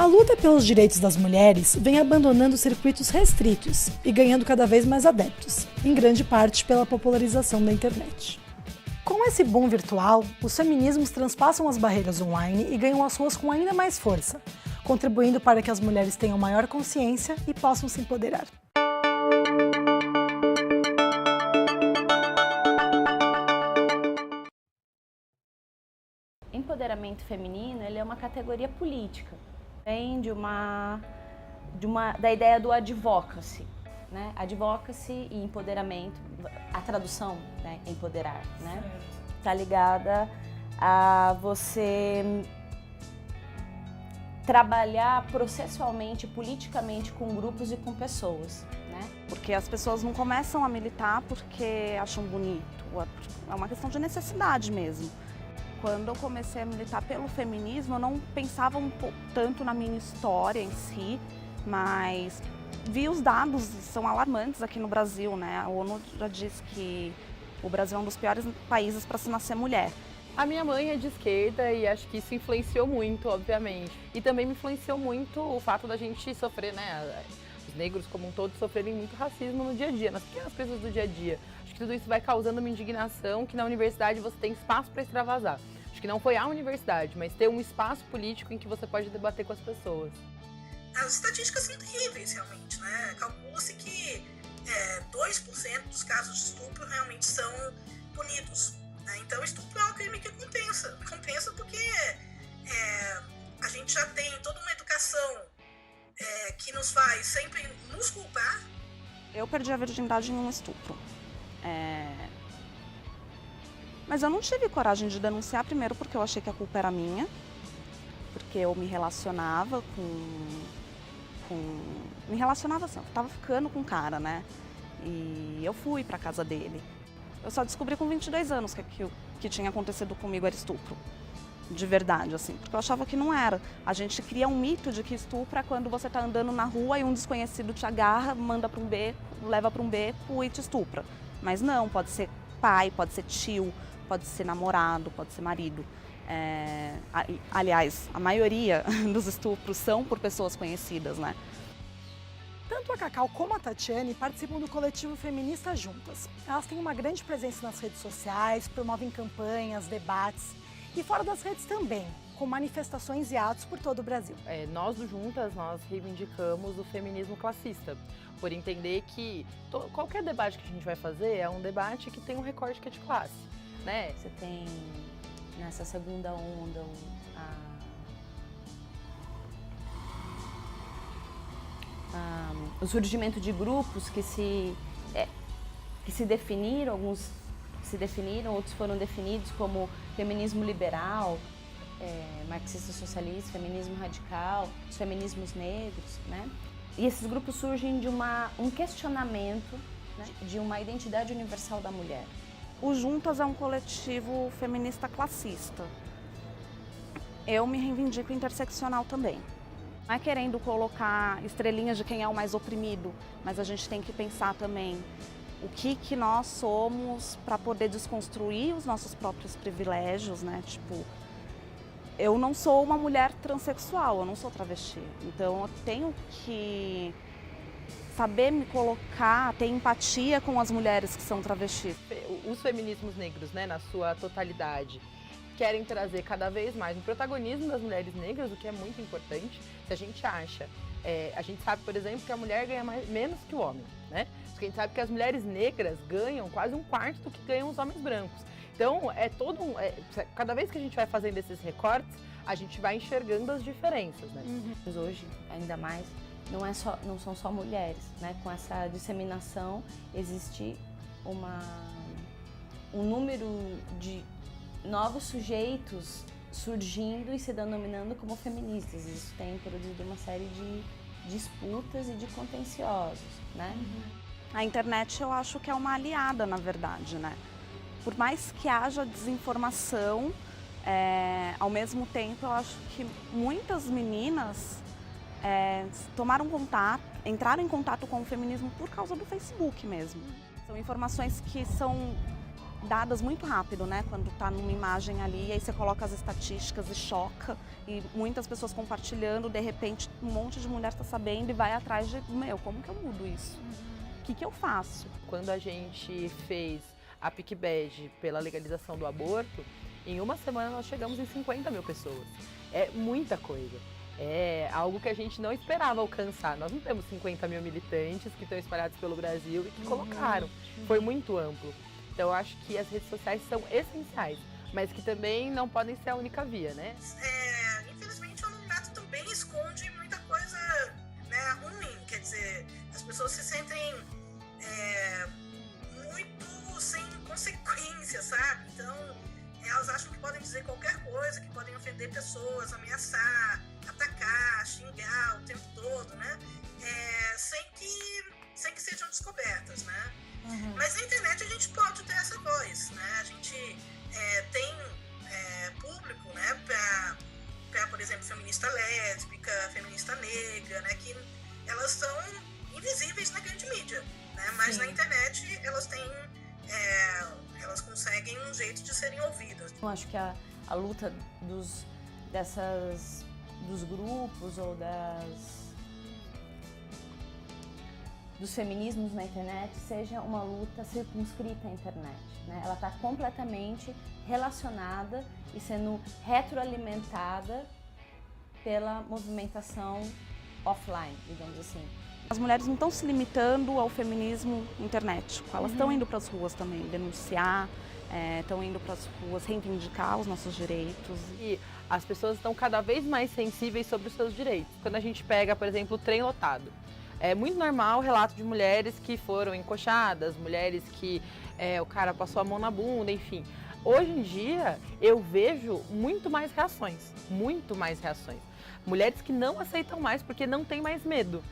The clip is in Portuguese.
A luta pelos direitos das mulheres vem abandonando circuitos restritos e ganhando cada vez mais adeptos, em grande parte pela popularização da internet. Com esse boom virtual, os feminismos transpassam as barreiras online e ganham as ruas com ainda mais força, contribuindo para que as mulheres tenham maior consciência e possam se empoderar. Empoderamento feminino, ele é uma categoria política. Vem da ideia do advocacy, né? Advocacy e empoderamento, a tradução, né? Empoderar, né? Tá ligada a você trabalhar processualmente, politicamente com grupos e com pessoas, né? Porque as pessoas não começam a militar porque acham bonito, é uma questão de necessidade mesmo. Quando eu comecei a militar pelo feminismo, eu não pensava tanto na minha história em si, mas vi os dados, são alarmantes aqui no Brasil, né? A ONU já diz que o Brasil é um dos piores países para se nascer mulher. A minha mãe é de esquerda e acho que isso influenciou muito, obviamente. E também me influenciou muito o fato da gente sofrer, né? Os negros como um todo sofrerem muito racismo no dia a dia, nas pequenas coisas do dia a dia. Acho que tudo isso vai causando uma indignação que na universidade você tem espaço para extravasar. Acho que não foi a universidade, mas ter um espaço político em que você pode debater com as pessoas. As estatísticas são terríveis, realmente, né? Calcula-se que 2% dos casos de estupro realmente são punidos, né? Então, estupro é um crime que compensa. Compensa porque a gente já tem toda uma educação que nos faz sempre nos culpar. Eu perdi a virgindade em um estupro. Mas eu não tive coragem de denunciar, primeiro porque eu achei que a culpa era minha, porque eu me relacionava me relacionava assim, eu tava ficando com o cara, né? E eu fui pra casa dele. Eu só descobri com 22 anos que tinha acontecido comigo era estupro. De verdade, assim, porque eu achava que não era. A gente cria um mito de que estupro é quando você tá andando na rua e um desconhecido te agarra, manda pra um beco, leva pra um beco e te estupra. Mas não, pode ser pai, pode ser tio, pode ser namorado, pode ser marido. Aliás, a maioria dos estupros são por pessoas conhecidas, né? Tanto a Cacau como a Tatiane participam do coletivo Feministas Juntas. Elas têm uma grande presença nas redes sociais, promovem campanhas, debates e fora das redes também, com manifestações e atos por todo o Brasil. Nós do Juntas, nós reivindicamos o feminismo classista, por entender que qualquer debate que a gente vai fazer é um debate que tem um recorte que é de classe, né? Você tem nessa segunda onda o surgimento de grupos que se definiram, alguns se definiram, outros foram definidos como feminismo liberal, marxista-socialista, feminismo radical, os feminismos negros, né? E esses grupos surgem de um questionamento, né, de uma identidade universal da mulher. O Juntas é um coletivo feminista classista. Eu me reivindico interseccional também. Não é querendo colocar estrelinhas de quem é o mais oprimido, mas a gente tem que pensar também o que nós somos para poder desconstruir os nossos próprios privilégios, né? Tipo, eu não sou uma mulher transexual, eu não sou travesti. Então eu tenho que saber me colocar, ter empatia com as mulheres que são travestis. Os feminismos negros, né, na sua totalidade, querem trazer cada vez mais o protagonismo das mulheres negras, o que é muito importante. Se a gente acha, a gente sabe, por exemplo, que a mulher ganha menos que o homem, né? A gente sabe que as mulheres negras ganham quase 1/4 do que ganham os homens brancos. Então, cada vez que a gente vai fazendo esses recortes, a gente vai enxergando as diferenças, né? Hoje, ainda mais, não são só mulheres, né? Com essa disseminação, existe um número de novos sujeitos surgindo e se denominando como feministas. Isso tem produzido uma série de disputas e de contenciosos, né? A internet eu acho que é uma aliada, na verdade, né? Por mais que haja desinformação, ao mesmo tempo eu acho que muitas meninas entraram em contato com o feminismo por causa do Facebook mesmo. São informações que são dadas muito rápido, né? Quando tá numa imagem ali, aí você coloca as estatísticas e choca, e muitas pessoas compartilhando, de repente um monte de mulher tá sabendo e vai atrás de, como que eu mudo isso? O que eu faço? Quando a gente fez a PicBad pela legalização do aborto, em uma semana nós chegamos em 50 mil pessoas. É muita coisa. É algo que a gente não esperava alcançar. Nós não temos 50 mil militantes que estão espalhados pelo Brasil e que colocaram. Foi muito amplo. Então eu acho que as redes sociais são essenciais, mas que também não podem ser a única via, né? Infelizmente o anonimato também esconde muita coisa, né, ruim. Quer dizer, as pessoas se sentem muito sem consequência, sabe? Então elas acham que podem dizer qualquer coisa, que podem ofender pessoas, ameaçar, atacar, xingar o tempo todo, né? Sem que sejam descobertas, né? Mas na internet a gente pode ter essa voz, né? A gente tem público, né? Pra, por exemplo, feminista lésbica, feminista negra, né? Que elas são invisíveis na grande mídia, né? Mas na internet elas têm... elas conseguem um jeito de serem ouvidas. Eu acho que a luta dos grupos ou dos feminismos na internet seja uma luta circunscrita à internet, né? Ela está completamente relacionada e sendo retroalimentada pela movimentação offline, digamos assim. As mulheres não estão se limitando ao feminismo internético, elas estão indo para as ruas também denunciar, estão indo para as ruas reivindicar os nossos direitos. E as pessoas estão cada vez mais sensíveis sobre os seus direitos. Quando a gente pega, por exemplo, o trem lotado, é muito normal o relato de mulheres que foram encoxadas, mulheres que o cara passou a mão na bunda, enfim. Hoje em dia eu vejo muito mais reações. Mulheres que não aceitam mais porque não tem mais medo.